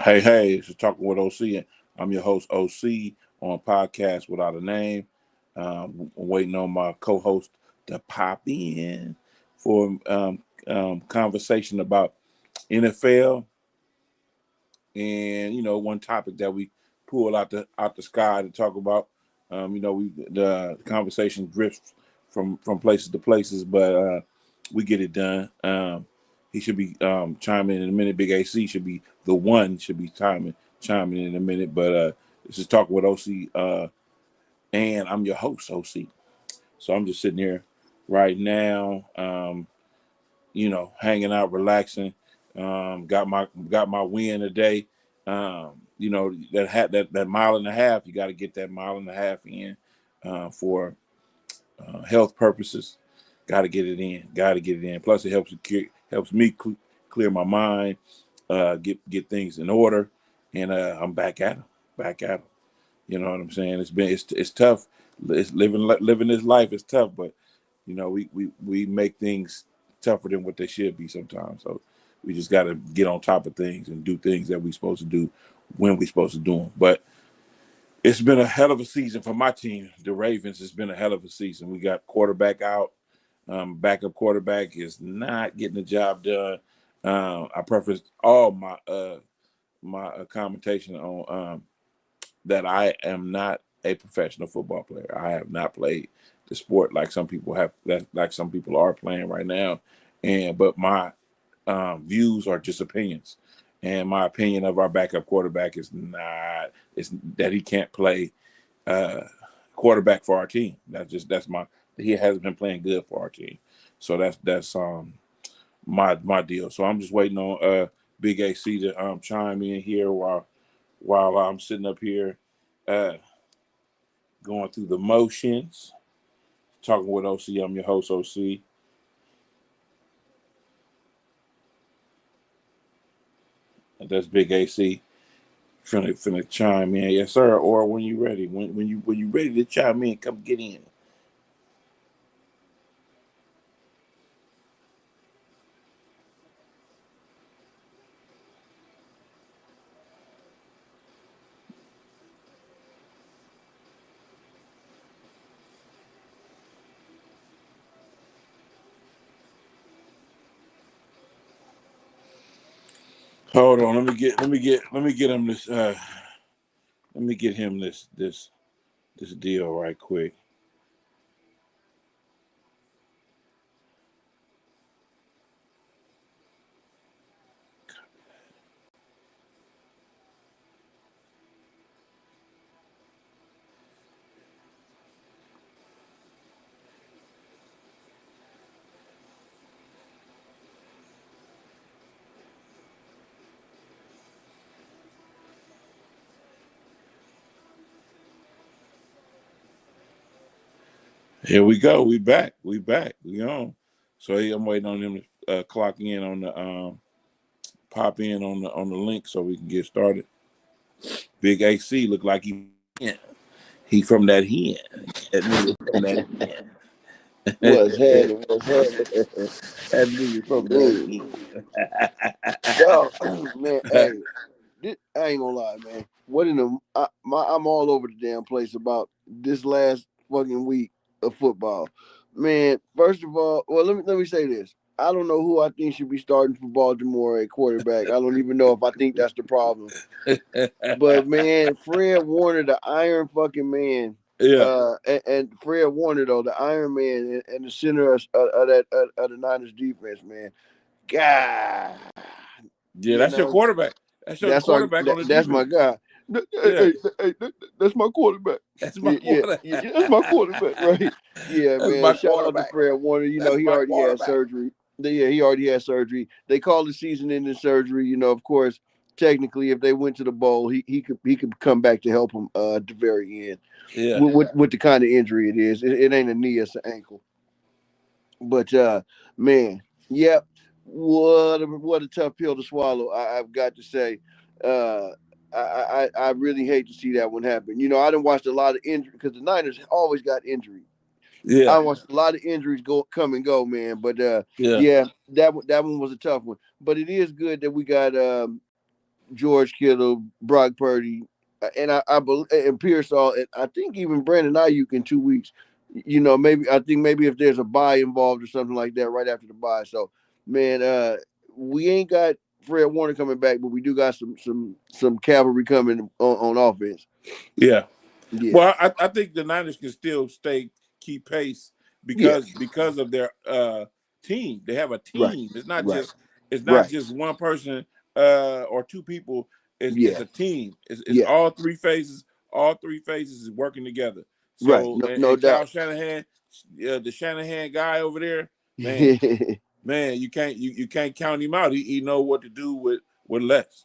Hey, it's Talking with OC. And I'm your host, OC, on Podcast Without a Name. I'm waiting on my co host to pop in for conversation about NFL and, one topic that we pulled out the sky to talk about. The conversation drifts from places to places, but we get it done. He should be chiming in a minute. Big AC should be the one should be chiming in a minute. But this is Talking with OC, and I'm your host, OC. So I'm just sitting here right now, hanging out, relaxing. Got my win today. That mile and a half. You got to get that mile and a half in for health purposes. Got to get it in. Got to get it in. Plus, it helps me clear my mind, get things in order, and I'm back at 'em. Back at 'em. You know what I'm saying? It's tough. It's living this life is tough, but we make things tougher than what they should be sometimes. So we just got to get on top of things and do things that we're supposed to do when we're supposed to do them. But it's been a hell of a season for my team, the Ravens. It's been a hell of a season. We got quarterback out. Backup quarterback is not getting the job done. I preface all my commentation on that I am not a professional football player. I have not played the sport like some people have, like some people are playing right now. But my views are just opinions. And my opinion of our backup quarterback is that he can't play quarterback for our team. He hasn't been playing good for our team. So that's my deal. So I'm just waiting on Big AC to chime in here while I'm sitting up here uh, going through the motions, talking with OC. I'm your host, OC. And that's Big AC finna chime in. Yes, sir. Or when you ready. When you ready to chime in, come get in. Hold on. Let me get him this let me get him this deal right quick. Here we go. We back. We back. We on. So I'm waiting on him to clock in on the pop in on the link so we can get started. Big AC look like he from that hen. That nigga from that hen. What's happening? What's happening? That nigga from that Mm. hen. Yo, man, hey, I ain't gonna lie, man. What in the I'm all over the damn place about this last fucking week of football, man. First of all, well, let me say this. I don't know who I think should be starting for Baltimore at quarterback. I don't even know if I think that's the problem. But man, Fred Warner, the Iron fucking Man, Yeah. and Fred Warner though, the Iron Man and the center of the Niners defense, man. God, Yeah, you that's your know, quarterback. That's your quarterback on the that's my defense. guy. Yeah. That's my quarterback. That's my Yeah, quarterback. that's my quarterback, right? Yeah, That's man. my Shout out to quarterback. Fred Warner. That's He my already had quarterback. surgery. Yeah, he already had surgery. They called the season-ending surgery. Of course, technically, if they went to the bowl, he could come back to help him at the very end Yeah. with the kind of injury it is. It ain't a knee, it's an ankle. But man, yep. What a tough pill to swallow. I've got to say. Uh, I really hate to see that one happen. I didn't watch a lot of injury because the Niners always got injury. Yeah. I watched a lot of injuries come and go, man. But Yeah. yeah, that one was a tough one. But it is good that we got George Kittle, Brock Purdy, and I believe and Pearsall, and I think even Brandon Ayuk in 2 weeks. Maybe I think maybe if there's a bye involved or something like that right after the bye. So, man, we ain't got Fred Warner coming back, but we do got some cavalry coming on offense. Yeah. Yeah, Well, I think the Niners can still keep pace yeah, because of their team. They have a right, team. right, It's not right. just one person or two people. It's Yeah, a team. It's yeah, all three phases. All three phases is working together. right. So No, no and doubt. Kyle Shanahan, the Shanahan guy over there, man, you can't count him out. He know what to do with less.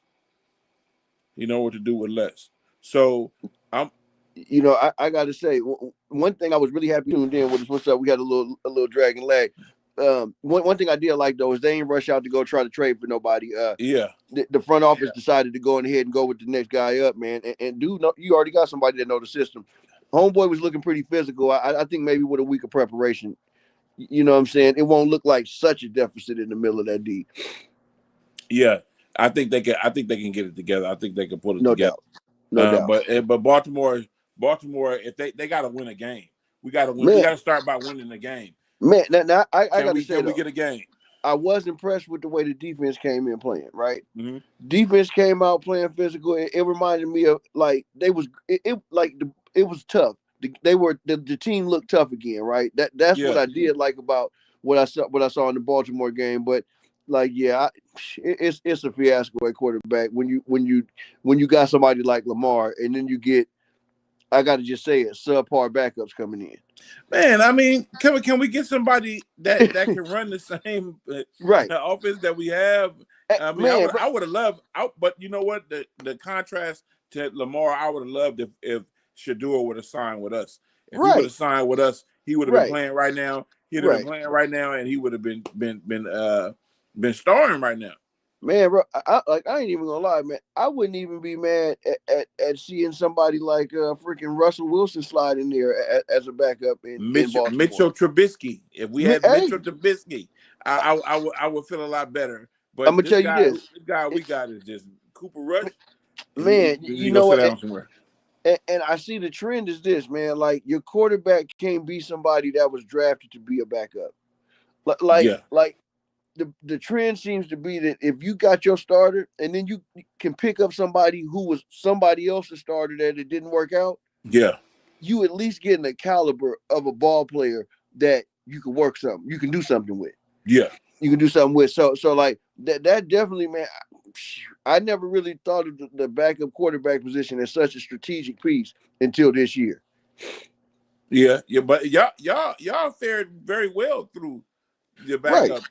He know what to do with less. So I'm I got to say one thing I was really happy tuned in with is what's up. We had a little dragon lag. One thing I did like though is they ain't rush out to go try to trade for nobody. yeah. The front office decided to go ahead and go with the next guy up, man. And dude, you already got somebody that know the system. Homeboy was looking pretty physical. I think maybe with a week of preparation, you know what I'm saying, it won't look like such a deficit in the middle of that D. Yeah, I think they can. I think they can get it together. I think they can put it No together. doubt, no doubt, But Baltimore, if they got to win a game, we got to win. We man. got to start by winning the game. Man, now I got to say Can we though, get a game? I was impressed with the way the defense came in playing. Right, Mm-hmm. defense came out playing physical. It reminded me of like they was it like it was tough. The team looked tough again. Right, that's what Yeah, I did like about what I saw in the Baltimore game. But like, yeah, it's a fiasco at quarterback when you got somebody like Lamar, and then you get, I got to just say it, subpar backups coming man. I mean, can we get somebody that can run the same in. Right, offense that we have? I mean, man. I would have loved. But you know what? The contrast to Lamar, I would have loved if Shador would have signed with us. If he would Right, have signed with us, he would have been right, playing right now. He'd have been right. playing right now, and he would have been starring right now. Man, bro, I ain't even gonna lie, man. I wouldn't even be mad at seeing somebody like freaking Russell Wilson slide in there as a backup in Baltimore. Mitchell Trubisky. If we had Hey, Mitchell Trubisky, I would feel a lot better. I'm But gonna tell you this, this guy we got is just Cooper Rush. man. He You go know sit what? down somewhere. And I see the trend is this, man. Like your quarterback can't be somebody that was drafted to be a backup. Yeah, Like the trend seems to be that if you got your starter and then you can pick up somebody who was somebody else's starter that it didn't work out, yeah, you at least getting the caliber of a ball player that you can work something, you can do something with. yeah. You can do something with. So like that definitely, man. I never really thought of the backup quarterback position as such a strategic piece until this year. Yeah, yeah, but y'all fared very well through your Right. backup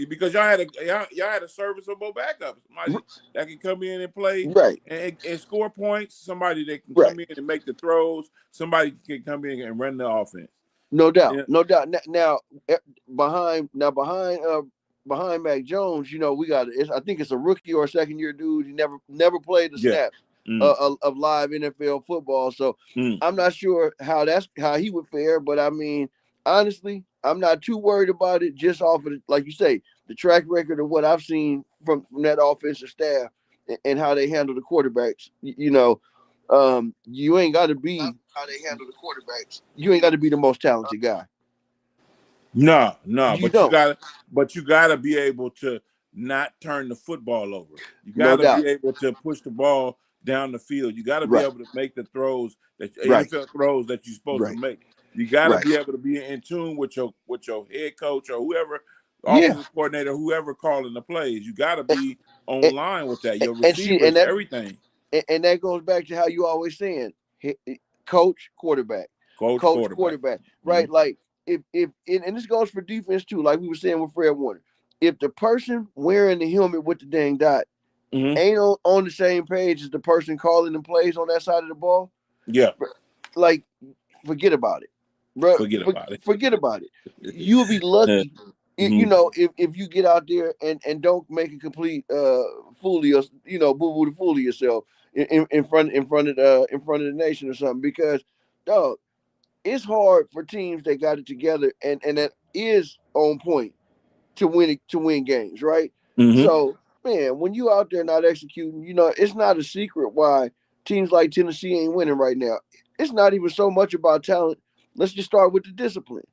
because y'all had a serviceable backup, somebody that can come in and play Right. and score points, somebody that can Right. come in and make the throws, somebody can come in and run the offense. No doubt. Yeah, No doubt. Now behind Mac Jones, we got I think it's a rookie or a second year dude. He never played the yeah. snap of live NFL football. So Mm. I'm not sure how he would fare, but I mean, honestly, I'm not too worried about it. Just off of like you say, the track record of what I've seen from that offensive staff and how they handle the quarterbacks. You ain't got to be how they handle the quarterbacks. You ain't got to be the most talented guy. No, You but don't. you gotta be able to not turn the football over. You No gotta doubt. be able to push the ball down the field. You gotta be Right. able to make the throws that Right. NFL throws that you're supposed to Right. make. You gotta Right. be able to be in tune with your head coach or whoever, Yeah. offensive coordinator, whoever calling the plays. You gotta And, be online with that. Your and see, and receivers, everything. that goes back to how you always saying, coach, quarterback, Coach, coach, quarterback. quarterback. Mm-hmm. Right? Like if and this goes for defense too. Like we were saying with Fred Warner, if the person wearing the helmet with the dang dot Mm-hmm. ain't on the same page as the person calling the plays on that side of the ball, Yeah. like forget about it, bro. Forget about it. Forget about it. You'll be lucky, Mm-hmm. if you get out there and don't make a complete fool of boo boo to fool of yourself in front of the nation or something. Because, dog, it's hard for teams that got it together and that is on point to win games, right? Mm-hmm. So man, when you out there not executing, it's not a secret why teams like Tennessee ain't winning right now. It's not even so much about talent. Let's just start with the discipline.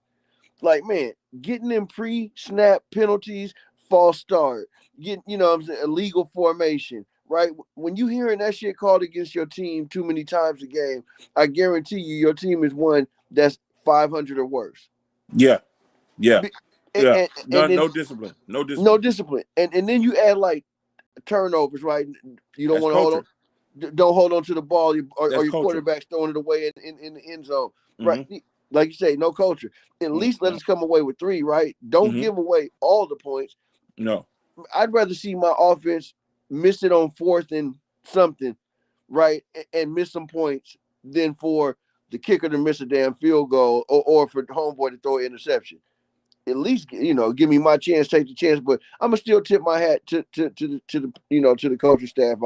Like, man, getting in pre-snap penalties, false start, getting, what I'm saying, illegal formation, right? When you hearing that shit called against your team too many times a game, I guarantee you your team is one that's 500 or worse. Yeah, yeah, And, yeah. and, No, and then no discipline, no no discipline. discipline. And then you add like turnovers, right? You don't That's want to hold on. culture. Don't hold on to the ball, or That's your culture. quarterback's throwing it away in the end zone, right? Mm-hmm. Like you say, no culture. At least let us come away with 3, right? Don't Mm-hmm. give away all the points. No. I'd rather see my offense miss it on 4th and something, right, and miss some points than for the kicker to miss a damn field goal, or for the homeboy to throw an interception. At least give me my chance, take the chance. But I'm gonna still tip my hat to the coaching staff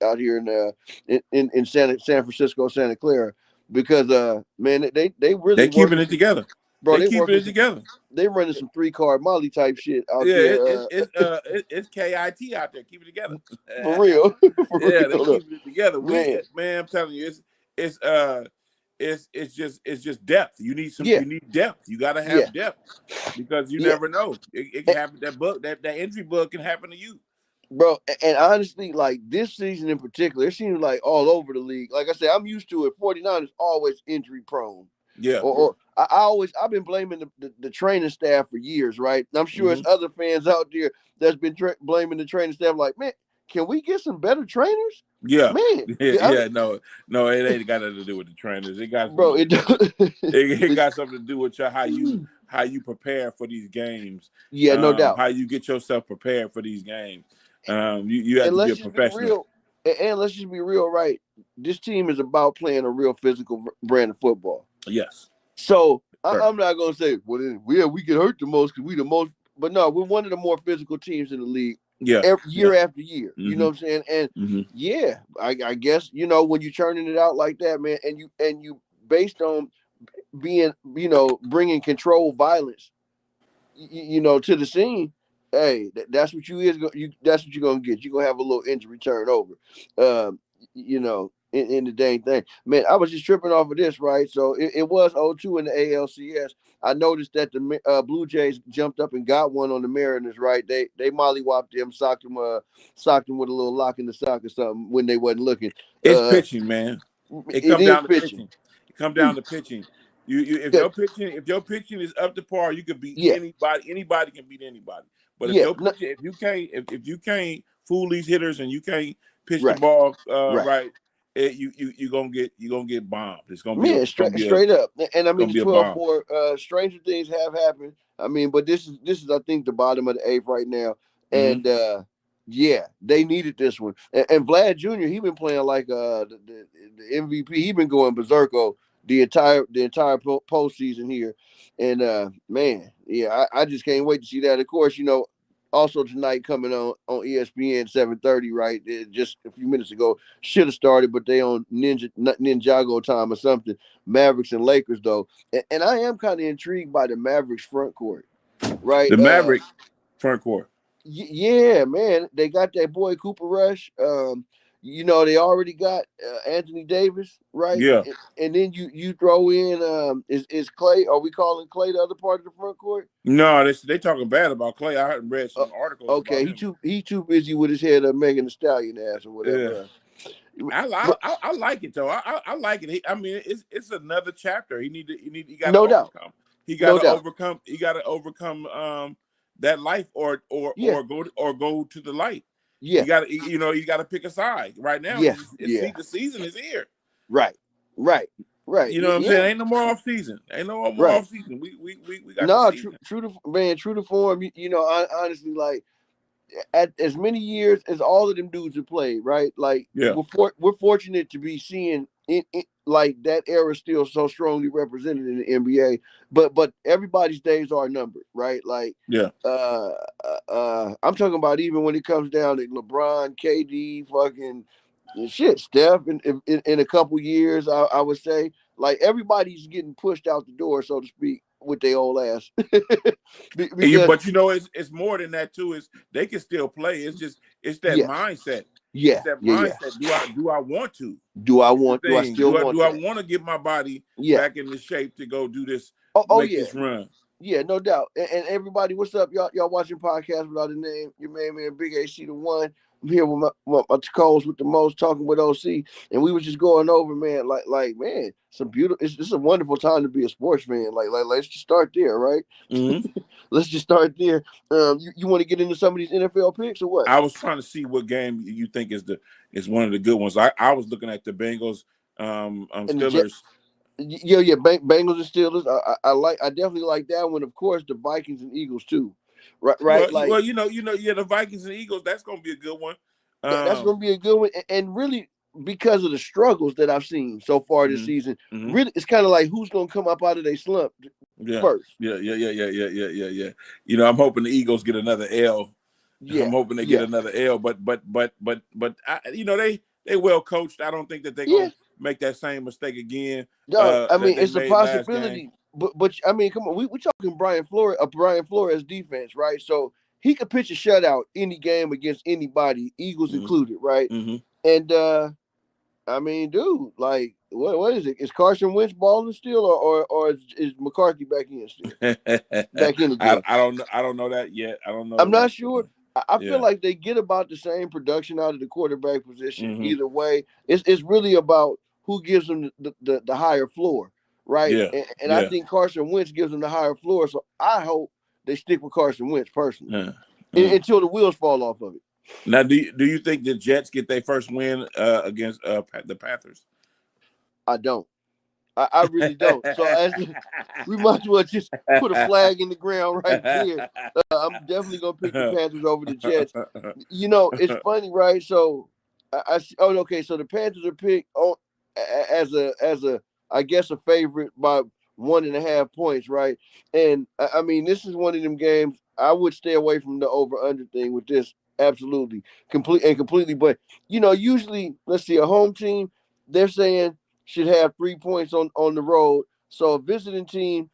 out here in San Francisco, Santa Clara, because man, they really They keeping working it together. bro. They They keeping working it together. they running some 3-card Molly type shit out Yeah, there, it's KIT out there. Keep it together. for real, for Yeah, they real, keeping it together. man. Man, I'm telling you, it's it's just depth. Yeah, You need depth. You got to yeah, have depth because you yeah. never know. It can happen. That injury bug can happen to you. Bro, and honestly, like this season in particular, it seems like all over the league. Like I said, I'm used to it. 49 is always injury prone. Yeah. I've been blaming the training staff for years, right? And I'm sure Hmm. it's other fans out there that's been blaming the training staff. Like, man, can we get some better trainers? Yeah. Man, Yeah. I mean, Yeah. No. No. It ain't got nothing to do with the trainers. It got bro, something to it, do with it it got something to do with how you prepare for these games. yeah, no doubt. How you get yourself prepared for these games. You have And to be let's a just be professional. real. And let's just be real, right? This team is about playing a real physical brand of football. Yes. So Sir. I'm not gonna say, well, then, we get hurt the most because we the most, but no, we're one of the more physical teams in the league, Yeah. year after year. You know Mm-hmm. what I'm saying? And Mm-hmm. yeah, I guess when you're turning it out like that, man, and you based on being bringing controlled violence, to the scene. Hey, that's what that's what you're gonna get. You're gonna have a little injury turnover. In the dang thing. Man, I was just tripping off of this, right? So it was 0-2 in the ALCS. I noticed that the Blue Jays jumped up and got one on the Mariners, right? They mollywopped them, socked them with a little lock in the sock or something when they wasn't looking. It's pitching, man. It It come is down to pitching. pitching. It come down to pitching. You if Good. your pitching is up to par, you could beat Yeah, anybody. Anybody can beat anybody. But if yeah, your no, pitching, if you can't fool these hitters and you can't pitch the right, ball right. right, you gonna get bombed. Man, straight up. And I mean gonna the be a twelve bomb. four. Stranger things have happened. I mean, but this is I think the bottom of the 8th right now. Mm-hmm. And yeah, they needed this one. And Vlad Jr., he been playing like the MVP. He been going berserko the entire postseason here. And man, yeah, I just can't wait to see that. Of course, also tonight coming on ESPN 7:30, right? Just a few minutes ago, should have started, but they on Ninjago time or something. Mavericks and Lakers though, and I am kind of intrigued by the Mavericks front court, right? The Mavericks front court. Yeah, man, they got that boy Cooper Rush. They already got Anthony Davis, right? Yeah. And then you throw in is Clay? Are we calling Clay the other part of the front court? No, they talking bad about Clay. I read Uh, some articles about okay, him. he too busy with his head up Megan the Stallion ass or Yeah. whatever. I like it though. I like it. I mean, it's another chapter. He got to No doubt, overcome. He got no to doubt. overcome. He got to overcome that life or Yeah, go to the light. yeah, You got to pick a side. Right now, yeah, yeah. the season is here. Right, right, right. You know what I'm saying? Yeah, Ain't no more off season. Ain't no more right. off season. We got the No, season. true to form. Honestly, like at as many years as all of them dudes have played, right? Like Yeah. we're fortunate to be seeing like that era still so strongly represented in the NBA. But everybody's days are numbered, right? Like Yeah. I'm talking about even when it comes down to LeBron, KD, fucking shit, Steph. In a couple years, I would say like everybody's getting pushed out the door, so to speak. with their old ass. Because But it's more than that too. Is they can still play. It's that yes, mindset. yeah, It's that yeah. mindset. Do I want to? Do I It's the want? Do I thing. still want Do I that? want to get my body Yeah. back into shape to go do this, Oh make yeah. this run? Yeah, no doubt. And everybody, what's up? Y'all watching podcast without a name. Your man, Big AC the one. I'm here with my co-host with the most, talking with OC, and we was just going over, man. Like, man, some beautiful. It's a wonderful time to be a sports fan. Like, let's just start there, right? Mm-hmm. Let's just start there. You want to get into some of these NFL picks or what? I was trying to see what game you think is one of the good ones. I was looking at the Bengals, And Steelers. Yeah. Bengals and Steelers. I definitely like that one. Of course, the Vikings and Eagles too. Right. Well, the Vikings and Eagles. That's going to be a good one. That's going to be a good one, and really because of the struggles that I've seen so far this season, really it's kind of like who's going to come up out of their slump first. Yeah. I'm hoping the Eagles get another L. Yeah, I'm hoping they get another L. But they well coached. I don't think that they're going to make that same mistake again. No, I mean it's a possibility. But I mean, come on, we talking Brian Flores defense, right? So he could pitch a shutout any game against anybody, Eagles included, right? And I mean, dude, like, what is it? Is Carson Wentz balling still, or is McCarthy back in still? Back in again? I don't know that yet. I don't know. I'm not sure. I feel like they get about the same production out of the quarterback position. Either way, it's really about who gives them the higher floor, right? Yeah. And I think Carson Wentz gives them the higher floor. So I hope they stick with Carson Wentz personally until the wheels fall off of it. Now, do you think the Jets get their first win against the Panthers? I don't. I really don't. So we might as well just put a flag in the ground right there. I'm definitely gonna pick the Panthers over the Jets. It's funny, right? So okay. So the Panthers are picked as a I guess a favorite by 1.5 points, right? And I mean, this is one of them games I would stay away from the over/under thing with this. Absolutely, completely. But usually, let's see, a home team, they're saying should have 3 points on the road. So a visiting team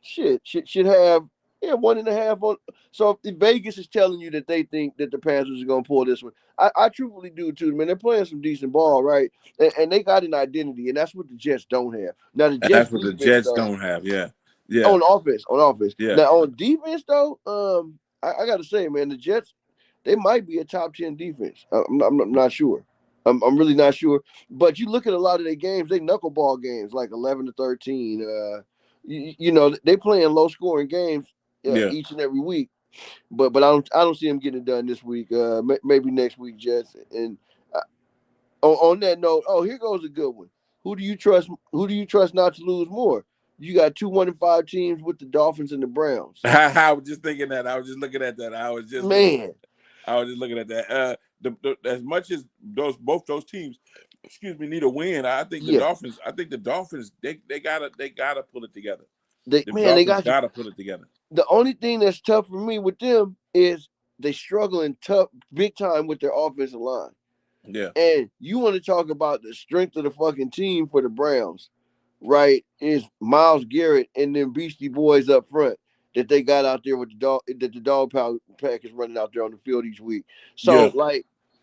should have 1.5 on. So if Vegas is telling you that they think that the Panthers are gonna pull this one, I truthfully do too. Man, they're playing some decent ball, right? And they got an identity, and that's what the Jets don't have. Now the Jets, that's what the Jets don't have. Yeah. On offense. Yeah. Now on defense though, I got to say, man, the Jets, they might be a top 10 defense. I'm not sure. I'm really not sure. But you look at a lot of their games, they knuckleball games like 11-13. They playing low scoring games each and every week. But I don't see them getting it done this week. Maybe next week, Jets. And on that note, here goes a good one. Who do you trust? Who do you trust not to lose more? You got 2 1-5 teams with the Dolphins and the Browns. I was just thinking that. I was just looking at that. I was just looking at that. As much as both those teams, need a win. I think the Dolphins. I think the Dolphins. They gotta pull it together. They gotta put it together. The only thing that's tough for me with them is they struggling big time with their offensive line. Yeah. And you want to talk about the strength of the fucking team for the Browns, right? Is Myles Garrett and them Beastie Boys up front that they got out there with the dog pack is running out there on the field each week. So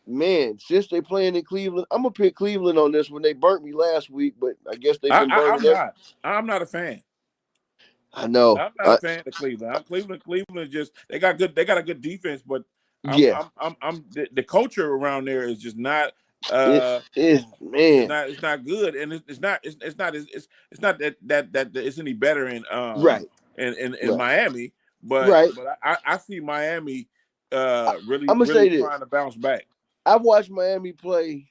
man, since they playing in Cleveland, I'm gonna pick Cleveland on this one. They burnt me last week, but I guess they've been burning. I'm not a fan. I know. I'm not a fan of Cleveland. Cleveland just they got a good defense, but the culture around there is just not. It's not good, and it's not that it's any better in Miami, but I see Miami really trying to bounce back. I've watched Miami play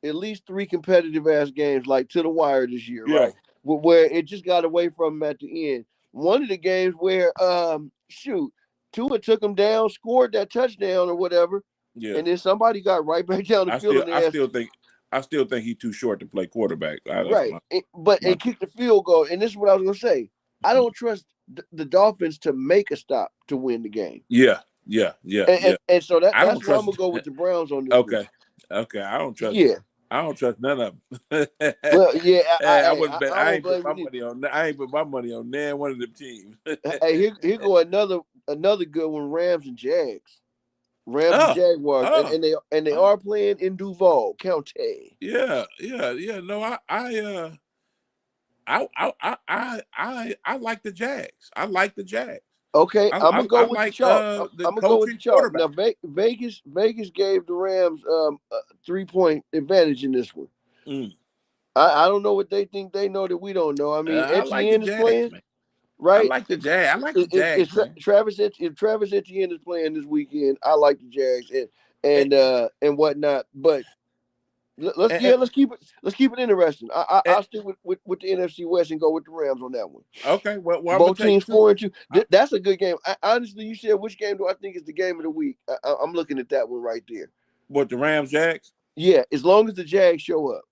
at least 3 competitive ass games, like to the wire this year, right? Where it just got away from them at the end. One of the games where Tua took them down, scored that touchdown or whatever, and then somebody got right back down the field. I still think he's too short to play quarterback. And kick the field goal. And this is what I was gonna say. I don't trust the Dolphins to make a stop to win the game. Yeah. And so that's why I'm gonna go with the Browns on this. Okay. I don't trust. Yeah. I don't trust none of them. Well, yeah, I wouldn't bet. I I don't ain't put blame my you. money on. I ain't put my money on nan one of them teams. Hey, here go another good one. Rams and Jags. Rams and Oh, Jaguars, oh, and they oh, are playing in Duval County. yeah, yeah, yeah. No, I like the Jags. I like the Jags. Okay, I'm gonna I go with the like chalk. the I'm gonna go coach with the and chalk. quarterback. Now, Vegas gave the Rams a 3-point advantage in this one. Mm. I don't know what they think they know that we don't know. I mean, I like the Etienne is Jags, playing, man. I right? like the Jags. I like the If Jags, man. If Travis Etienne is playing this weekend, I like the Jags And, and whatnot. But let's and, let's keep it interesting. and, I'll stick with the NFC West and go with the Rams on that one. okay, well, I'm gonna Both tell you teams too. 4-2. That's a good game. Honestly, you said which game do I think is the game of the week? I'm looking at that one right there. What, the Rams, Jags? Yeah, as long as the Jags show up.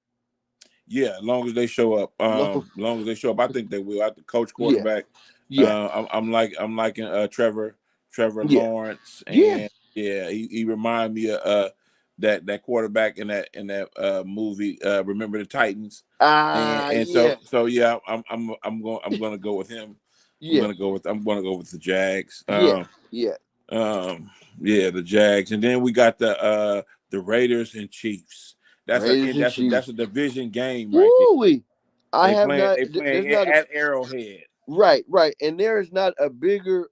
Yeah, as long as they show up. Long, As long as they show up, I think they will. I the coach yeah, quarterback. yeah, I'm liking Trevor yeah, Lawrence, yeah. and yeah, he remind me of that quarterback in that movie, Remember the Titans, and Yeah, so yeah, I'm gonna go with him. yeah, I'm gonna go with the Jags. yeah, yeah. Yeah, the Jags, and then we got the Raiders and Chiefs. Raiders and That's Chiefs. a division game right there. Woo-wee. I have not. They There's playing not a at Arrowhead. right, and there is not a bigger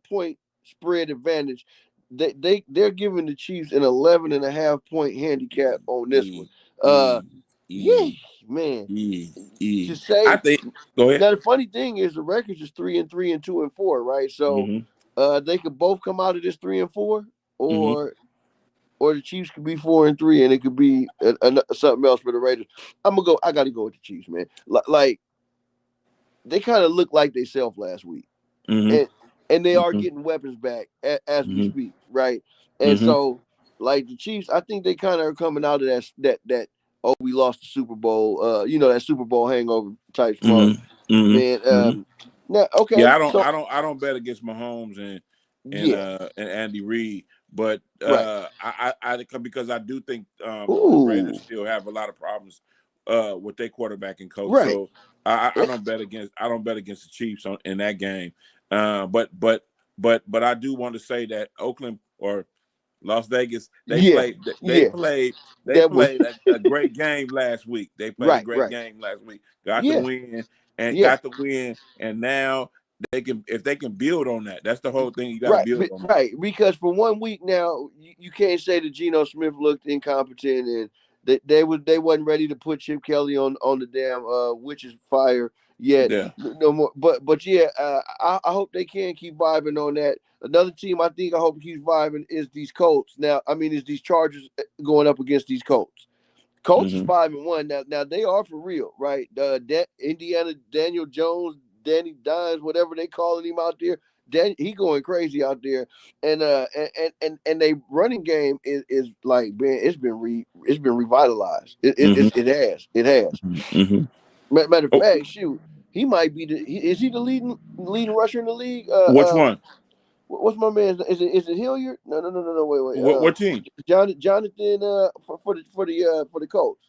point spread advantage. They're giving the Chiefs an 11.5 point handicap on this one. E Uh, E yeah, E man. E To E. I say think. Go ahead. now, the funny thing is the records is 3-3 and 2-4, right? So, Mm-hmm. they could both come out of this 3-4, Mm-hmm. or the Chiefs could be 4-3, and it could be something else for the Raiders. I got to go with the Chiefs, man. Like they kind of look like they self last week, Mm-hmm. and they are Mm-hmm. getting weapons back as we Mm-hmm. speak, right? And Mm-hmm. so, like the Chiefs, I think they kind of are coming out of that. Oh, we lost the Super Bowl. That Super Bowl hangover type smoke, Mm-hmm. Mm-hmm. man. Mm-hmm. Now, okay, Yeah, so I don't bet against Mahomes yeah, and Andy Reid, but right. I because I do think the Raiders Ooh, still have a lot of problems with their quarterback and coach. right. So I don't bet against the Chiefs in that game. But I do want to say that Oakland or Las Vegas, Yeah, yeah. they That was played a great game last week. They played a right, great right. game last week. Yeah, yeah. Got the win, and now if they can build on that. That's the whole thing. You got to build on that. Right. Because for 1 week now, you can't say that Geno Smith looked incompetent and they wasn't ready to put Chip Kelly on the damn witch's fire yet. Yeah. No more. But yeah, I hope they can keep vibing on that. Another team I think I hope keeps vibing is these Colts. Now, I mean, is these Chargers going up against these Colts? Colts is Mm-hmm. 5-1 now. Now they are for real, right? Indiana Daniel Jones, Danny Dimes, whatever they calling him out there. He going crazy out there, and they running game is like, man, it's been revitalized. Mm-hmm. It has. Mm-hmm. Matter of Oh, fact, shoot, he might be is he the leading rusher in the league? which one? What's my man's? Is it Hilliard? No. Wait. What team? Jonathan. For the Colts.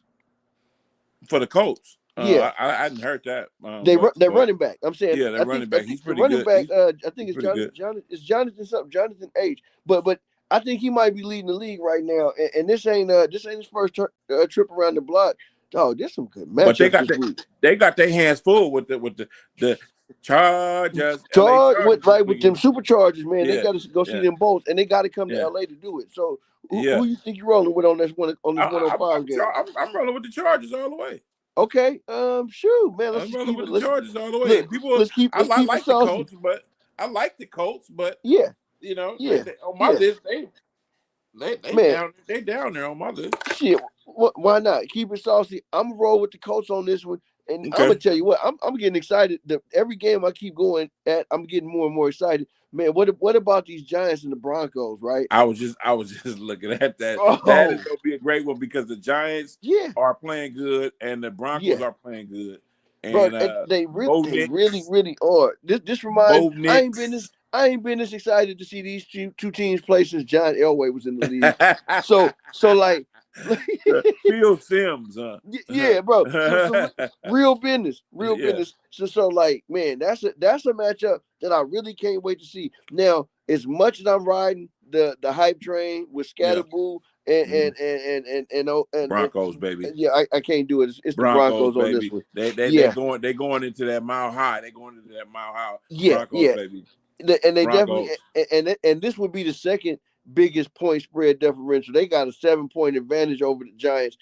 For the Colts. Yeah, I hadn't heard that. they're But running back. I'm saying yeah, they're running I back. He's think the pretty running good. back. I think He's it's pretty good. Jonathan something. Jonathan H. But I think he might be leading the league right now. And this ain't his first trip around the block. Oh, there's some good But matchups this week. they got their hands full with the Chargers, LA With Chargers. them superchargers, man. They Yeah, got to go see yeah, them Bolts, and they got to come to yeah, LA to do it. So yeah. who you think you're rolling with on this 105 game? I'm rolling with the Chargers all the way. Okay, shoot, man. Let's I'm just rolling keep with it. the Chargers all the way. People, Let's keep it like the saucy. Colts, but I like the Colts, but Yeah, you know, yeah, they on my list, they man. down there on my list. Shit, why not? Keep it saucy. I'm gonna roll with the Colts on this one, and I'm Okay. gonna tell you what. I'm getting excited. Every game I keep going at, I'm getting more and more excited. Man, what about these Giants and the Broncos? Right? I was just looking at that. Oh, That is gonna be a great one because the Giants yeah, are playing good and the Broncos yeah, are playing good. bro. And They Bo really Nix, are. This reminds. Bo Nix. I ain't been this excited to see these two teams play since John Elway was in the league. So like Phil Sims, huh? Yeah, bro. So real business, real Yeah. business. So like, man, that's a matchup that I really can't wait to see. Now, as much as I'm riding the hype train with Yeah. Scatterboo and Broncos, baby. yeah, I can't do it. It's the Broncos, Broncos on this baby. one. They Yeah, going into that mile high. They going into that mile high. yeah, Broncos, yeah. baby. And they definitely Broncos. and this would be the second biggest point spread differential. They got a 7-point advantage over the Giants,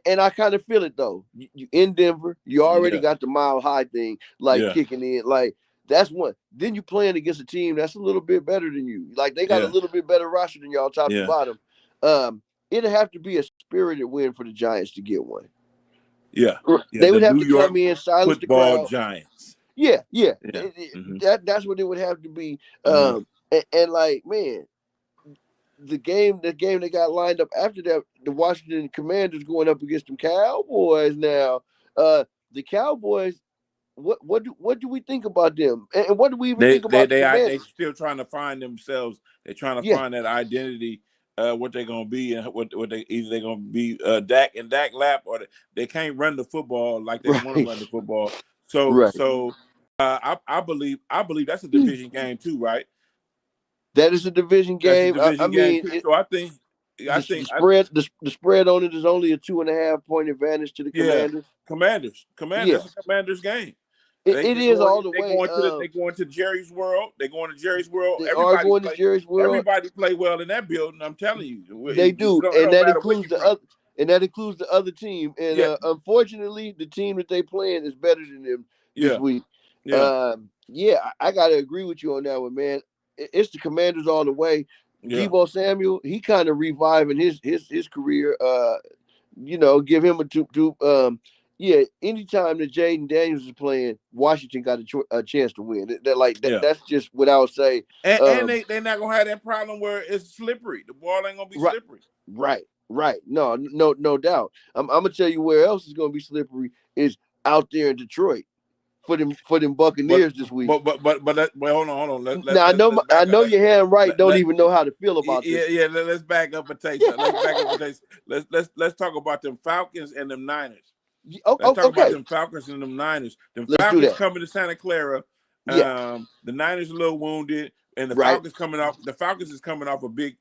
and I kind of feel it though. You in Denver, you already Yeah. got the mile high thing like Yeah. kicking in. Like that's one. Then you playing against a team that's a little bit better than you. Like they got a Yeah. little bit better roster than y'all, top to Yeah. bottom. It'd have to be a spirited win for the Giants to get one. Yeah. They would The have New to York come in, silence the Football crowd. Giants. Yeah. Mm-hmm. That's what it would have to be. And like, man, the game they got lined up after that, the Washington Commanders going up against them Cowboys now. The Cowboys, what do we think about them? And what do we even think about the Commanders? They still trying to find themselves. They're trying to Yeah. find that identity, what they're gonna be, and what they either they're gonna be Dak and Dak lap, or they can't run the football like they want to run the football. So I believe that's a division game too, right? That is a division game. That's a division game too. So I think the spread on it is only a 2.5 point advantage to the Commanders. Commanders. That's a Commanders game. It is all the way. They going to Jerry's World. They going to Jerry's World. They are going to Jerry's World. Everybody play well in that building. I'm telling you, they do, and that includes the other. And that includes the other team. And unfortunately, the team that they playing is better than them this week. I got to agree with you on that one, man. It's the Commanders all the way. Deebo Samuel, he kind of reviving his career. Give him anytime that Jaden Daniels is playing, Washington got a chance to win. That's just what I would say. And they're not gonna have that problem where it's slippery. The ball ain't gonna be slippery. Right. No doubt. I'm gonna tell you where else is gonna be slippery is out there in Detroit for them Buccaneers this week. But hold on. I know your hand right. Don't even know how to feel about this. Yeah. Let's back up a taste. Let's talk about them Falcons and them Niners. Let's talk about them Falcons and them Niners. Them Falcons coming to Santa Clara. The Niners a little wounded, and the Falcons coming off. The Falcons is coming off a big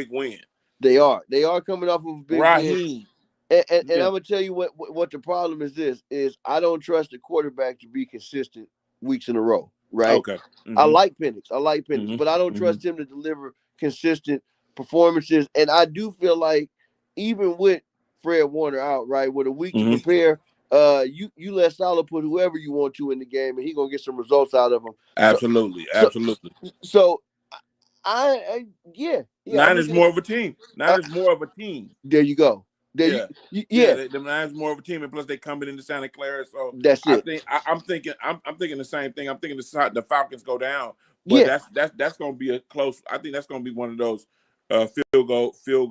win. They are coming off of a big win. And I'm gonna tell you what the problem is I don't trust the quarterback to be consistent weeks in a row. Right. Okay. Mm-hmm. I like Penix, but I don't trust him to deliver consistent performances. And I do feel like even with Fred Warner out, right, with a week to prepare, you let Salah put whoever you want to in the game, and he's gonna get some results out of him. Absolutely. So Niners more of a team. More of a team. There you go. The Niners more of a team, and plus they coming into Santa Clara. So that's it. I'm thinking the same thing. I'm thinking the Falcons go down, but that's gonna be a close. I think that's gonna be one of those field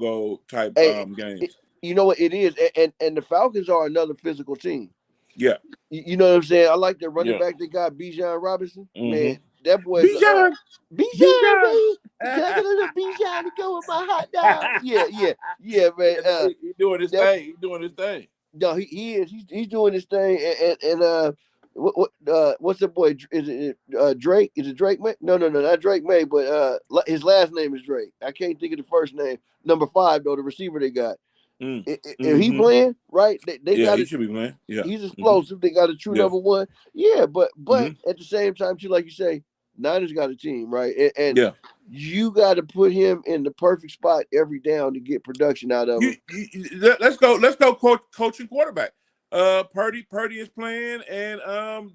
goal type games. You know what it is, and the Falcons are another physical team. Yeah, you know what I'm saying. I like the running back they got, Bijan Robinson. Man, that boy. Bijan, baby. Bijan to go with my hot dog. Yeah, man. He's doing his thing. No, he is. He's doing his thing, and what's the boy? Is it Drake? Is it Drake May? No, not Drake May, but his last name is Drake. I can't think of the first name. Number 5 though, the receiver they got. If he playing right, they got. He should be playing. Yeah, he's explosive. They got a true number 1. Yeah, but at the same time, too, like you say, Niners got a team, right? And you got to put him in the perfect spot every down to get production out of him. Let's go, coaching quarterback. Purdy is playing, and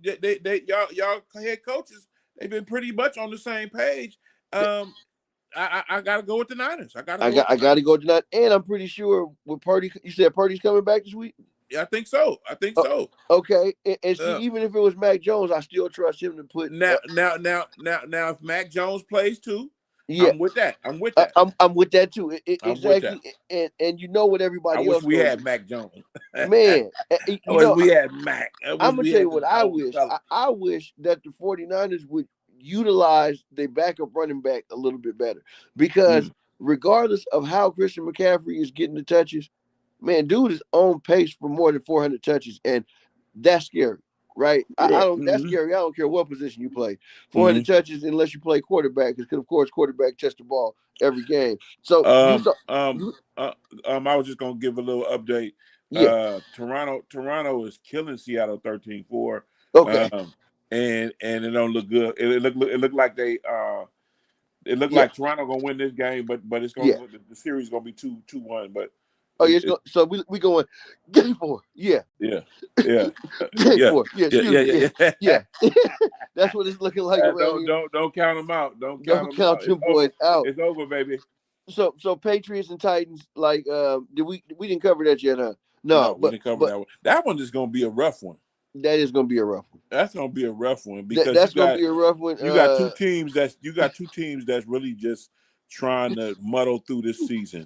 y'all head coaches, they've been pretty much on the same page. I gotta go with the Niners. I gotta go with the Niners, and I'm pretty sure with Purdy. You said Purdy's coming back this week. Yeah, I think so. Okay, and see, even if it was Mac Jones, I still trust him to put. Now, if Mac Jones plays too, I'm with that. I'm with that too. Exactly, and you know what everybody else. I wish we had Mac Jones. Man, we had Mac. I'm gonna tell you what I wish. I wish that the 49ers would utilize their backup running back a little bit better, because regardless of how Christian McCaffrey is getting the touches, man, dude is on pace for more than 400 touches, and that's scary, right? I Yeah. don't. That's scary. I don't care what position you play. 400 Mm-hmm. touches, unless you play quarterback, because of course quarterback touch the ball every game. So you Um, saw, um, you, I was just gonna give a little update. yeah, Toronto is killing Seattle 13-4. okay, Um, and it don't look good. It looked like it looked yeah, like Toronto gonna win this game, but it's yeah. gonna the series is gonna be 2-1. But Oh yeah, it so we going game four, yeah, yeah, yeah, game yeah, four, yeah. yeah, Excuse yeah, me, yeah, yeah. yeah. That's what it's looking like around here. Don't count them out. Don't count Don't them count out. It's them over. boys out. It's over, baby. So Patriots and Titans, like, did we didn't cover that yet, huh? No, No, we didn't cover but that one. That one is gonna be a rough one. that is gonna be a rough one. That's gonna be a rough one because That's gonna be a rough one. you got two teams that's really just trying to muddle through this season.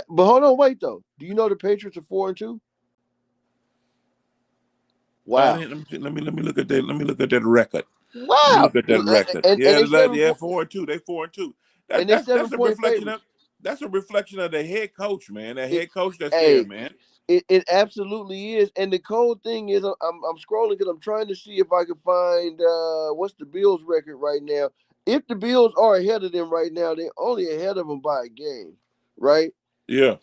But hold on, wait though. Do you know the Patriots are 4-2? I Wow, didn't, let me look at that. Let me look at that record. Let me wow, look at that record. and Yeah, they yeah, 4-2. They 4-2. and they seven That's a point reflection of favorites. the head coach, man. The It, head coach that's there, hey, man. it absolutely is. And the cold thing is, I'm scrolling because I'm trying to see if I can find what's the Bills' record right now. If the Bills are ahead of them right now, they're only ahead of them by a game, right? Yeah,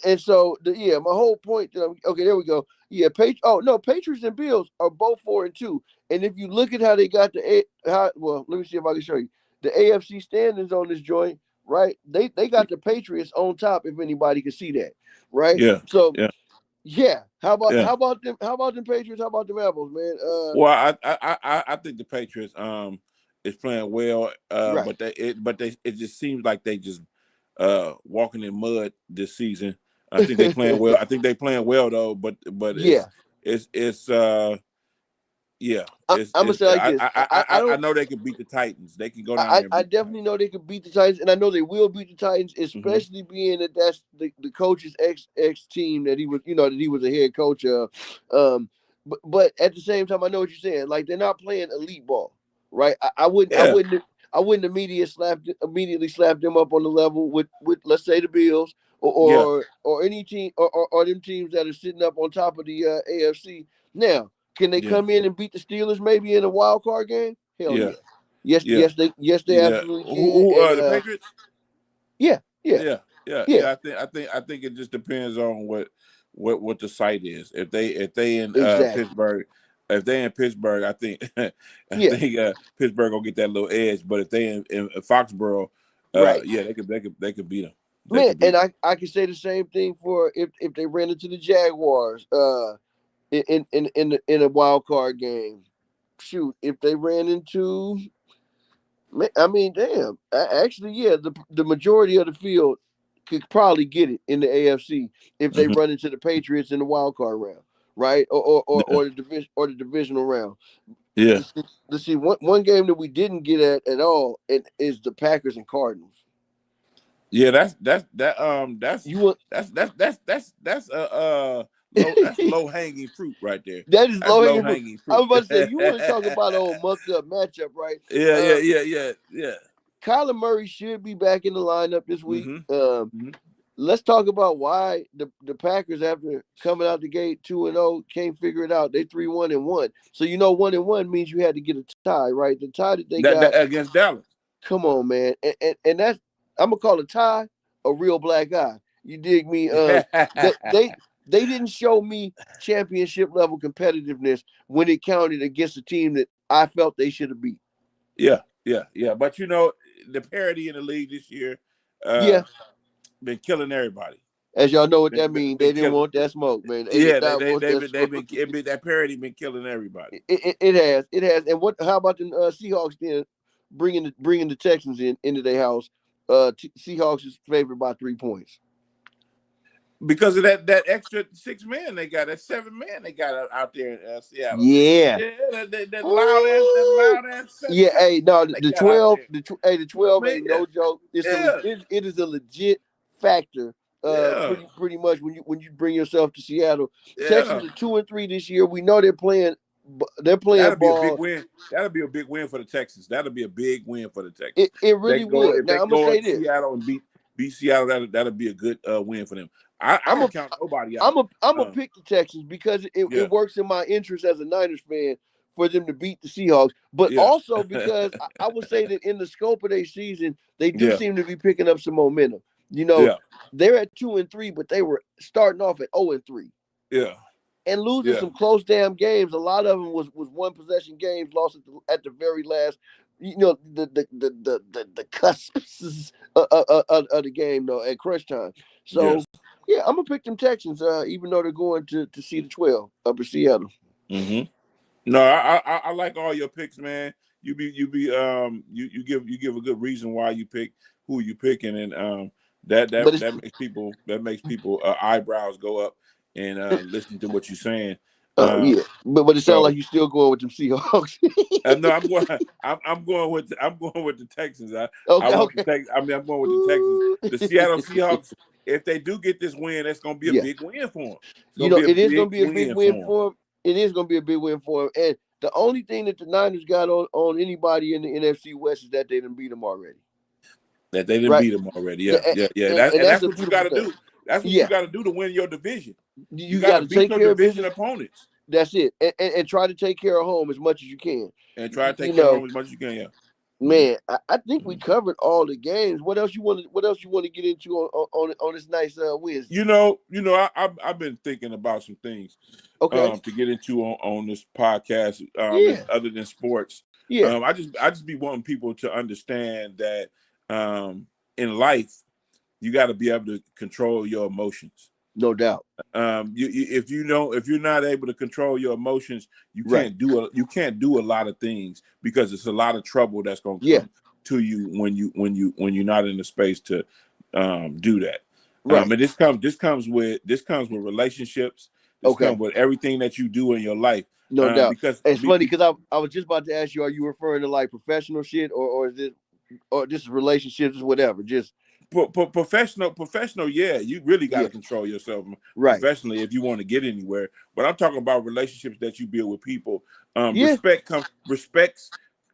And so my whole point. Okay, there we go. Yeah, Patriots and Bills are both 4-2. And if you look at how they got well, let me see if I can show you the AFC standings on this joint. Right, they got the Patriots on top. If anybody can see that, right? yeah, So yeah, yeah, yeah. how about them? How about them Patriots? How about them Apples, man? Well, I think the Patriots is playing well, Right. but it just seems like they just walking in mud this season. I think they playing well. I think they playing well though, but Yeah, it's yeah. I'm gonna say like this. I I don't. know they can beat the Titans. They can go down there and I beat the definitely know they could beat the Titans, and I know they will beat the Titans, Titans. especially being that that's the coach's ex team that he was, that he was a head coach of. But at the same time, I know what you're saying. Like they're not playing elite ball, right? Yeah, I wouldn't immediately slap them up on the level with let's say the Bills yeah, or any team or them teams that are sitting up on top of the AFC. Now, can they yeah, come in and beat the Steelers maybe in a wild card game? Hell yeah, yeah. Yes, yeah, yes, they yeah. absolutely can. And The Patriots? yeah, yeah, Yeah, yeah, yeah, yeah. I think it just depends on what the site is. If they in exactly. Pittsburgh, if they in Pittsburgh, I think I Yeah, think Pittsburgh gonna get that little edge. But if they in Foxborough, right. yeah, they could beat them. They Man, could beat and them. I can say the same thing for if they ran into the Jaguars in a wild card game. Shoot, if they ran into, I mean, damn. Actually, yeah, the majority of the field could probably get it in the AFC if they Hmm. run into the Patriots in the wild card round, right? Yeah, Or the divisional round. yeah, Let's see, one game that we didn't get at all is the Packers and Cardinals. yeah. You want That's low. That's low hanging fruit right there. that is That's low low hanging fruit. hanging I was fruit. about to say you want to talk about an old mucked up matchup, right? Yeah, yeah, Uh, yeah, yeah, yeah. Kyler Murray should be back in the lineup this week. Hmm. Hmm. Let's talk about why the Packers, after coming out the gate 2-0, can't figure it out. They 3-1-1. So 1-1 means you had to get a tie, right? The tie that they That got. against Dallas. Come on, man, and that's I'm gonna call a tie a real black eye. You dig me? They they didn't show me championship level competitiveness when it counted against a team that I felt they should have beat. Yeah, yeah, yeah. But the parity in the league this year, uh, Yeah, been killing everybody. as y'all know what that means. They Been didn't killing. want that smoke, man. They Yeah, did not want that they've smoke. that parity been killing everybody. It has. And what? How about the Seahawks then bringing the Texans into their house? Seahawks is favored by 3 points. Because of that extra 6 men they got, that 7 men they got out there in Seattle. Yeah. Yeah, that loud ass Yeah, set hey, no, they the got out 12, there. the You know 12 what I mean? ain't no joke. Yeah, It is a legit factor. yeah, Pretty much when you bring yourself to Seattle. yeah. Texans are 2-3 this year. We know they're playing That'll be a big ball. win. That'll be a big win for the Texans. That'll be a big win for the Texans. It really would. If they Now I'm can gonna go say in this. Seattle and beat Seattle, that'll be a good win for them. I I'm a don't count nobody out. I'm a pick the Texans because Yeah, it works in my interest as a Niners fan for them to beat the Seahawks, but yeah, also because I would say that in the scope of their season, they do yeah, seem to be picking up some momentum. You know, yeah, they're at 2-3, but they were starting off at 0-3 yeah, and losing yeah. some close damn games. A lot of them was one possession games lost at the very last. You know the cusps of the game though at crunch time. Yes. So yeah, I'm gonna pick them Texans. Even though they're going to see the 12 up in Seattle. Mm-hmm. No, I like all your picks, man. You give a good reason why you pick who you picking, and But it's that makes people eyebrows go up and listen to what you're saying. yeah, but it sounds So like you still going with them Seahawks. no, I'm going with the Texans. I Okay, want the okay. Texans. I mean, I'm going with the Texans. Ooh. The Seattle Seahawks. If they do get this win, that's going to be a Yeah, big win for them. It's you going to know be a it is big gonna be a big win win for them. for them. It is gonna be a big win for them. And the only thing that the Niners got on anybody in the NFC West is that they didn't beat them already. That they didn't Right. beat them already. The- Yeah, yeah, yeah. and And that's that's a what you got beautiful to thing. do. That's what you Yeah, got to do to win your division. You you got got to to beat take your care of division business. opponents That's it, and try to take care of home as much as you can. and try to You take care of know, them as much as you can. Yeah. man, I think we Mhm. covered all the games. What else you want? What else you want to get into on this nice Wednesday? I've been thinking about some things Okay. to get into on this podcast. Yeah. Other than sports, Yeah. I just be wanting people to understand that in life you got to be able to control your emotions. No doubt. If you're not able to control your emotions, Right. you can't do a lot of things because it's a lot of trouble that's going to Yeah. come to you when you're not in the space to do that. Right. And this comes with relationships. This Okay. comes with everything that you do in your life. No doubt. Because It's funny because I was just about to ask you, are you referring to like professional shit or is this or just relationships, whatever? Just professional, yeah, you really got yeah. to control yourself Right. professionally if you want to get anywhere. But I'm talking about relationships that you build with people. Yeah.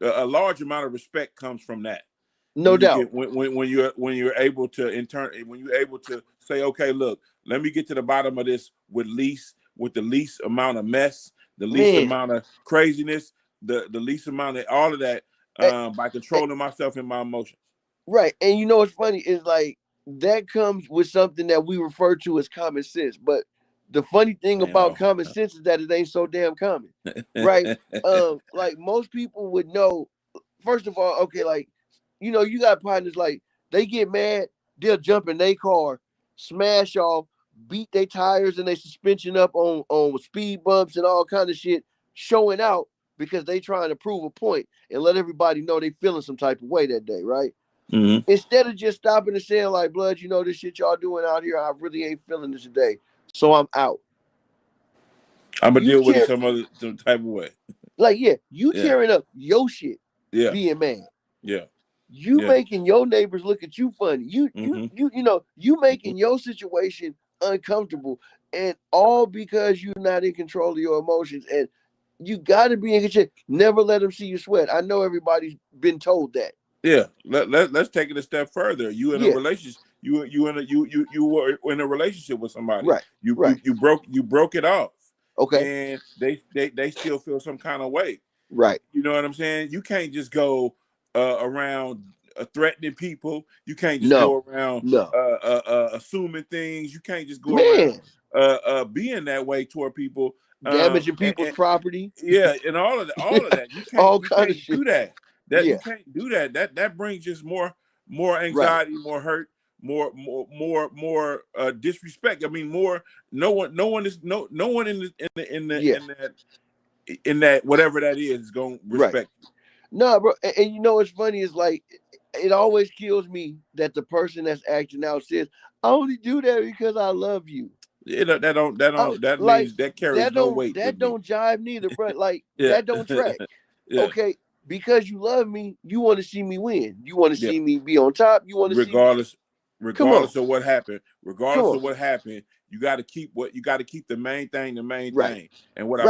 A large amount of respect comes from that. No doubt. When you're able to say, okay, look, let me get to the bottom of this with the least amount of mess, the least Man. amount of craziness, the least amount of all of that, Eh, by eh, controlling myself and my emotions. right. And you know what's funny is like that comes with something that we refer to as common sense. But the funny thing Man, about oh. common sense is that it ain't so damn common. Right. Like most people would know, first of all, okay, like, you know, you got partners like they get mad, they'll jump in their car, smash off, beat their tires and their suspension up on speed bumps and all kind of shit, showing out because they trying to prove a point and let everybody know they feeling some type of way that day, right? Mm-hmm. Instead of just stopping and saying like, blood, you know, this shit y'all doing out here, I really ain't feeling this today, so I'm out. I'm gonna You deal with it tear some type of way. like yeah, you Yeah, tearing up your shit, yeah, being mad. yeah, You yeah. making your neighbors look at you funny. Mm-hmm. You know, you making your situation uncomfortable, and all because you're not in control of your emotions. And you got to be in control. Never let them see you sweat. I know everybody's been told that. Yeah. Let's take it a step further. You in a Yeah, relationship. You were in a relationship with somebody. right, You right. you you broke it off, Okay, and they still feel some kind of way. right. You know what I'm saying? You can't just go around threatening people. You can't just No, go around no, assuming things. You can't just go around man, being that way toward people. damaging people's And property, yeah, and all of that. all You kind of can't shit. do that. You Yeah, can't do that. That brings just more right, anxiety, more hurt, more disrespect. I mean, more no one is no one yeah, in that whatever that is going to right. respect you. No, bro, and you know what's funny is like it always kills me that the person that's acting out says, "I only do that because I love you." That Like means that carries no weight with that me. don't jive neither, bro. Like Yeah, that don't track. yeah, Okay, because you love me, you want to see me win. You want to yeah. see me be on top. You want to see me. Regardless, Come on, regardless of what happened, come regardless on. of what happened, you got to keep the main thing the main Right, thing. And right, what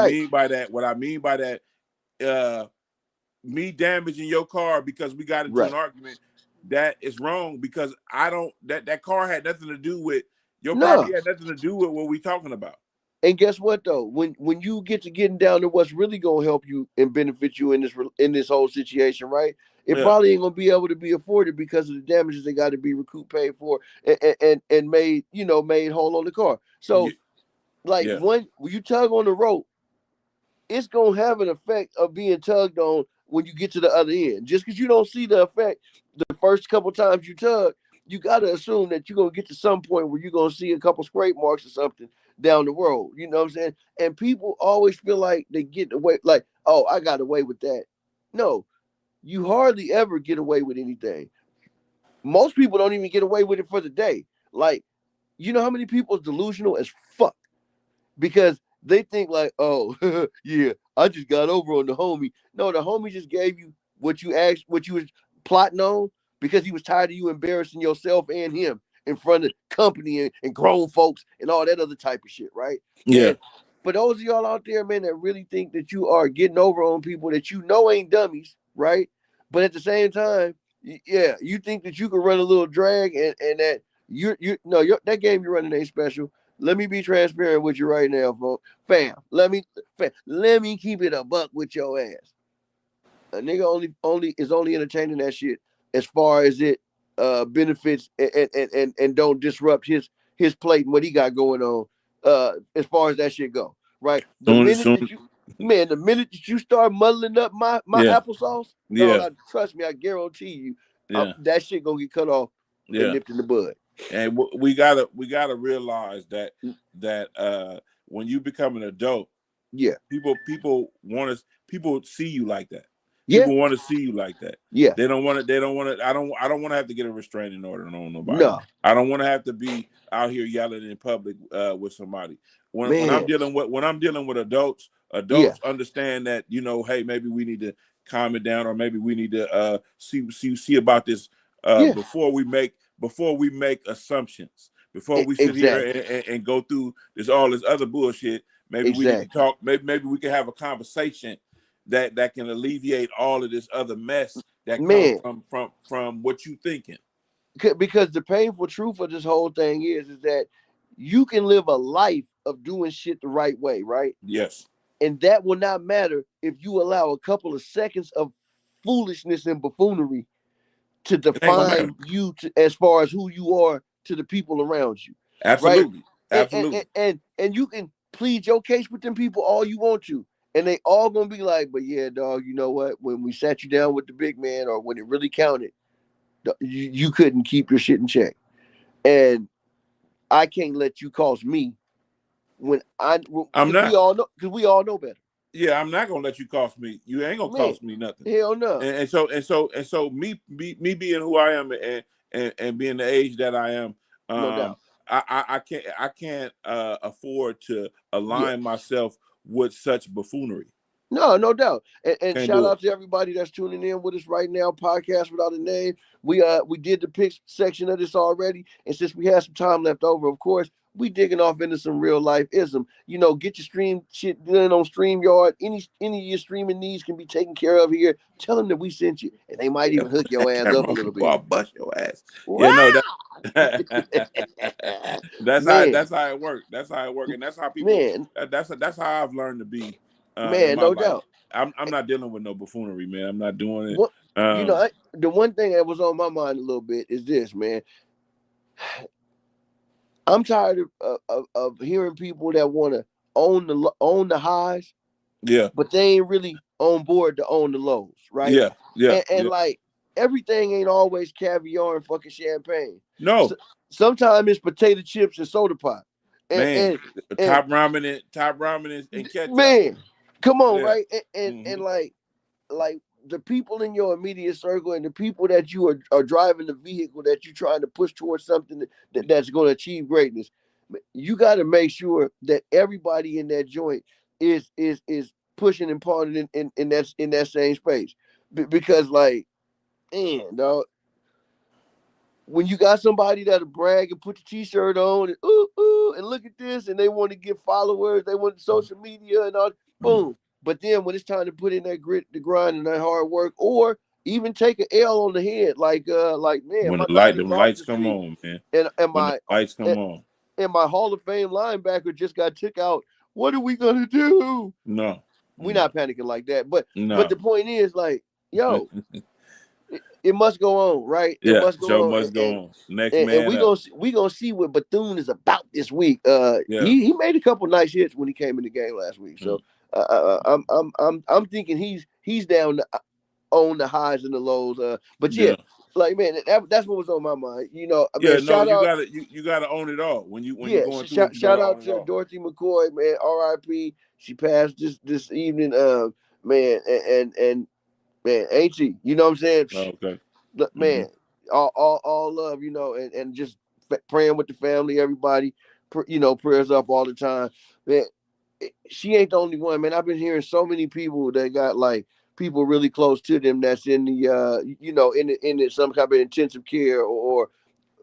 I mean by that, uh, me damaging your car because we got into an right. argument, that is wrong because I don't that car had nothing to do with Your No. poverty had nothing to do with what we talking about. And guess what though? When you get to getting down to what's really gonna help you and benefit you in this whole situation, right? It Yeah, probably ain't gonna be able to be afforded because of the damages they got to be recouped, paid for, and made made whole on the car. So yeah, like yeah. when you tug on the rope, it's gonna have an effect of being tugged on when you get to the other end. Just because you don't see the effect the first couple times you tug, you gotta assume that you're gonna get to some point where you're gonna see a couple scrape marks or something down the road. You know what I'm saying? And people always feel like they get away, like, oh, I got away with that. No, you hardly ever get away with anything. Most people don't even get away with it for the day. Like, you know how many people is delusional as fuck because they think like, oh, yeah, I just got over on the homie. No, the homie just gave you what you asked, what you was plotting on because he was tired of you embarrassing yourself and him in front of company and grown folks and all that other type of shit, right? Yeah. And for those of y'all out there, man, that really think that you are getting over on people that you know ain't dummies, right? But at the same time, yeah, you think that you can run a little drag and that you no, that game you're running ain't special. Let me be transparent with you right now, folks. Let me keep it a buck with your ass. A nigga only entertaining that shit as far as it benefits and don't disrupt his plate and what he got going on as far as that shit go. Right. Soon. The minute that you start muddling up my Yeah, applesauce, yeah, trust me, I guarantee you, yeah, that shit gonna get cut off and yeah. nipped in the bud. And we gotta realize that when you become an adult, Yeah. people see you like that. Yeah. People want to see you like that. Yeah. They don't want to. They don't want to. I don't want to have to get a restraining order on nobody. No. I don't want to have to be out here yelling in public with somebody. When I'm Man. dealing with adults, Yeah. understand that hey, maybe we need to calm it down, or maybe we need to see about this Yeah. before we make assumptions. Before we sit here Exactly. and go through all this other bullshit, maybe we need to Exactly. talk. Maybe we can have a conversation that can alleviate all of this other mess that comes Man, from what you thinking. because the painful truth of this whole thing is that you can live a life of doing shit the right way, right? Yes, And that will not matter if you allow a couple of seconds of foolishness and buffoonery to it ain't gonna matter. define you as far as who you are to the people around you, right? Absolutely, And and absolutely. and, and, and you can plead your case with them people all you want to, and they all gonna be like, but yeah, dog, you know what? When we sat you down with the big man, or when it really counted, you couldn't keep your shit in check, and I can't let you cost me when I'm because not. we all know better. Yeah, I'm not gonna let you cost me. You ain't gonna Man, cost me nothing. hell no, And so me being who I am and being the age that I am, no um, doubt. I can't afford to Yeah. align myself with such buffoonery. No, no doubt. And Can't shout do it. out to everybody that's tuning in with us right now. Podcast without a name. We did the pick section of this already, and since we had some time left over, of course, we digging off into some real life ism. Get your stream shit done on StreamYard. Any of your streaming needs can be taken care of here. Tell them that we sent you, and they might even hook your ass up a Cameron, little before bit. I bust your ass. Wow! Yeah, no, that man, that's how it works. That's how it works, and that's how people. man, That's how I've learned to be in man, my no life. doubt. I'm not dealing with no buffoonery, man. I'm not doing it. What Um, the one thing that was on my mind a little bit is this, man. I'm tired of hearing people that want to own the highs, yeah, but they ain't really on board to own the lows, right? yeah, yeah, And yeah. like everything ain't always caviar and fucking champagne. So, No, sometimes it's potato chips and soda pop. And man. and and Top ramen and ketchup. man, come on, Yeah. right? And Hmm. like the people in your immediate circle and the people that you are driving the vehicle that you're trying to push towards something that's going to achieve greatness, you got to make sure that everybody in that joint is pushing and parting in that same space. Because like, man, dog, when you got somebody that'll brag and put the t-shirt on and and look at this and they want to get followers, they want social media and all, boom. But then when it's time to put in that grit, the grind, and that hard work, or even take an L on the head, like man, When my the night is them off lights the come street, on, man. and When the lights come and, on. and my Hall of Fame linebacker just got took out. What are we gonna do? No, We're no, not panicking like that. But no. the point is, like, yo, it must go on, right? It Yeah, must show go on, must go on. Next and man up. we gonna see what Bethune is about this week. Yeah. He made a couple nice hits when he came in the game last week. So I'm thinking he's down on the highs and the lows. But yeah, Yeah. like man, that's what was on my mind. You know, I mean, Yeah, no, shout out. you gotta own it all. When you're Yeah, going through it, you shout gotta out own it to all. Dorothy McCoy, man. R.I.P. She passed this evening. Man, and man, ain't she? You know what I'm saying? Oh, okay. Look, Hmm. man, all love, you know, and just praying with the family, everybody. You know, prayers up all the time. Man, she ain't the only one, man. I've been hearing so many people that got like people really close to them that's in the you know, in the, some kind of intensive care or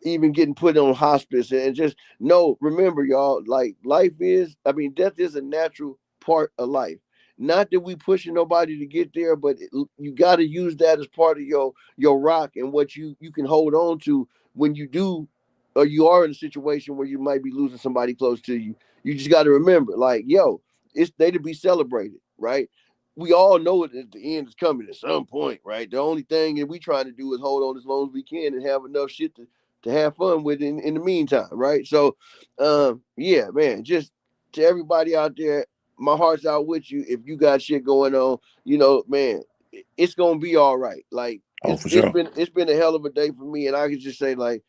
even getting put on hospice. And just no, remember, y'all, like life is, I mean, death is a natural part of life. Not that we pushing nobody to get there, but you got to use that as part of your rock and what you can hold on to when you do, or you are in a situation where you might be losing somebody close to you. You just got to remember, like, yo, it's they to be celebrated, right? We all know it at the end is coming at some point, right? The only thing that we trying to do is hold on as long as we can and have enough shit to have fun with in the meantime, right? So, yeah, man, just to everybody out there, my heart's out with you. If you got shit going on, you know, man, it's gonna be all right. Like Oh, for sure. it's been a hell of a day for me, and I can just say like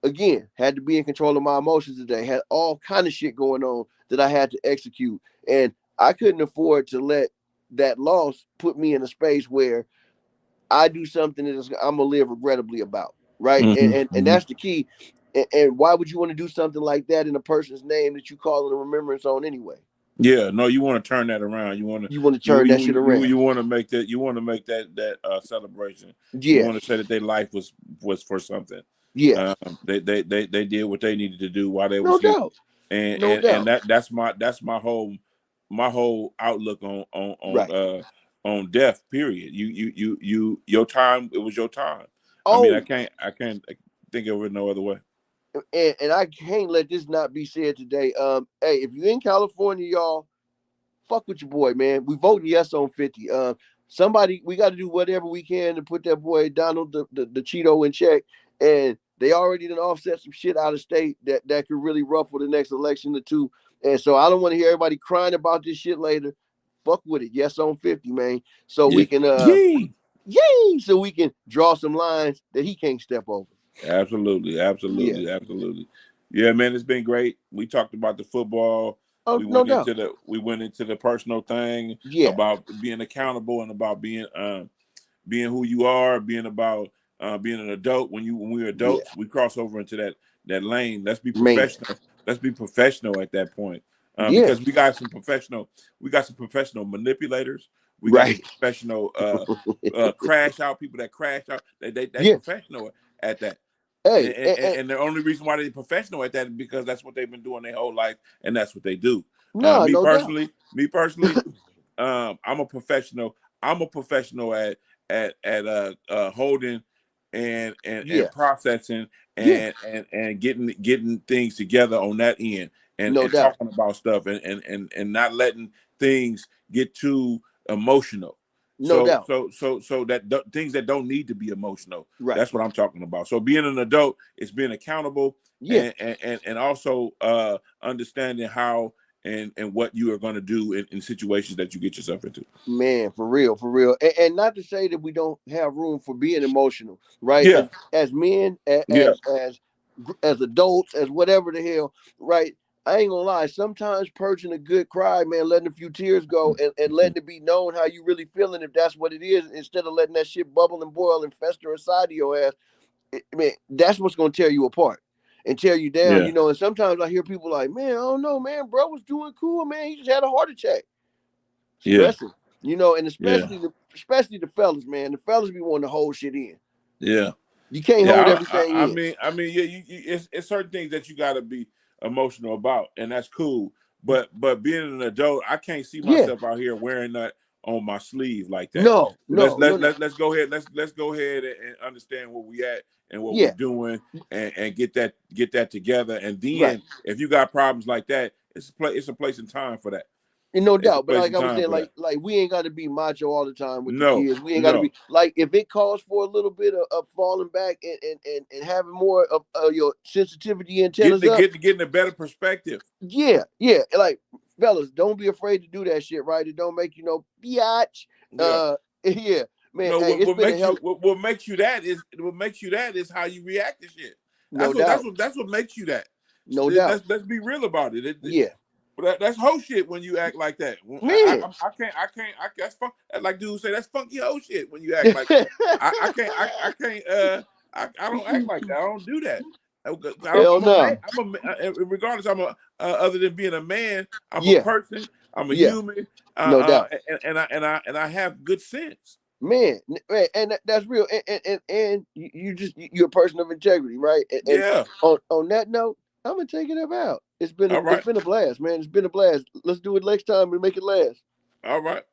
again, had to be in control of my emotions today. Had all kind of shit going on that I had to execute, and I couldn't afford to let that loss put me in a space where I do something that I'm gonna live regrettably about, right? Hmm. And Hmm. that's the key. And why would you want to do something like that in a person's name that you call a remembrance on anyway? Yeah, no, you want to turn that around. You want to You want to turn that shit around. you want to make that celebration. You Yeah, want to say that their life was for something. yeah, They did what they needed to do while they was no here, doubt, and no doubt. that's my whole outlook Right. on death. Period. Your time. It was your time. I mean, Oh, I can't think of it no other way. and I can't let this not be said today. Hey, if you're in California, y'all, fuck with your boy, man. We voting yes on 50. Somebody, we got to do whatever we can to put that boy Donald the Cheeto in check. And they already done offset some shit out of state that could really ruffle the next election or two. And so I don't want to hear everybody crying about this shit later. Fuck with it. Yes on 50, man. So Yeah. we can Yee. yay, so we can draw some lines that he can't step over. Absolutely, Yeah. absolutely, absolutely. Yeah, man, it's been great. We talked about the football. Oh, no doubt. We went into the personal thing Yeah, about being accountable and about being who you are, being about being an adult. When we're yeah, adults, we cross over into that lane. Let's be man. professional. Let's be professional at that point, Yeah, because we got some professional manipulators. We got some right. professional crash out people that crash out. They Yeah. professional at that. Hey, And the only reason why they're professional at that is because that's what they've been doing their whole life, and that's what they do. no, no doubt. Me personally, I'm a professional. I'm a professional at holding Yeah, and processing yeah, and getting things together on that end no and doubt. talking about stuff and not letting things get too emotional. No doubt. So that things that don't need to be emotional. Right. That's what I'm talking about. So being an adult is being accountable Yeah, and also understanding how and what you are going to do in situations that you get yourself into. man, for real, for real. And not to say that we don't have room for being emotional, right? Yeah, As men, yeah, as adults, as whatever the hell, right? I ain't gonna lie. Sometimes purging a good cry, man, letting a few tears go, and letting it be known how you really feeling, if that's what it is, instead of letting that shit bubble and boil and fester inside of your ass. I mean, that's what's gonna tear you apart and tear you down, yeah, you know. And sometimes I hear people like, man, I don't know, man, bro was doing cool, man. He just had a heart attack. yeah, Stressing, you know, and yeah, especially the fellas, man. The fellas be wanting to hold shit in. yeah. You can't hold Yeah, everything in. yeah, it's certain things that you got to be emotional about, and that's cool. But being an adult, I can't see Yeah, myself out here wearing that on my sleeve like that. No, no, no, no. Let's go ahead. Let's go ahead and understand where we at and what we're Yeah, doing, and get that together. And right. then if you got problems like that, it's a place and time for that. And no It's a doubt, but place like and I was time saying, for that. like we ain't got to be macho all the time with the No, kids. We ain't got to no. be like if it calls for a little bit of falling back and having more of your sensitivity antennas up. Getting a better perspective. Yeah, yeah. Like fellas, don't be afraid to do that shit, right? It don't make you no biatch. Yeah. Yeah, man. No, Hey, it's what been a makes hell. you what makes you that is how you react to shit. No doubt. That's what makes you that. No doubt. Let's be real about it. Yeah, That's whole shit when you act like that. man. That's like dude say that's funky whole shit when you act like that. I don't act like that. I don't do that. Hell no. Regardless. Other than being a man, I'm Yeah, a person. I'm a yeah. human. No doubt. And I have good sense. Man, and that's real. And you're a person of integrity, right? And Yeah. on that note, I'm gonna take it out. It's been All right. a blast, man. It's been a blast. Let's do it next time and make it last. All right.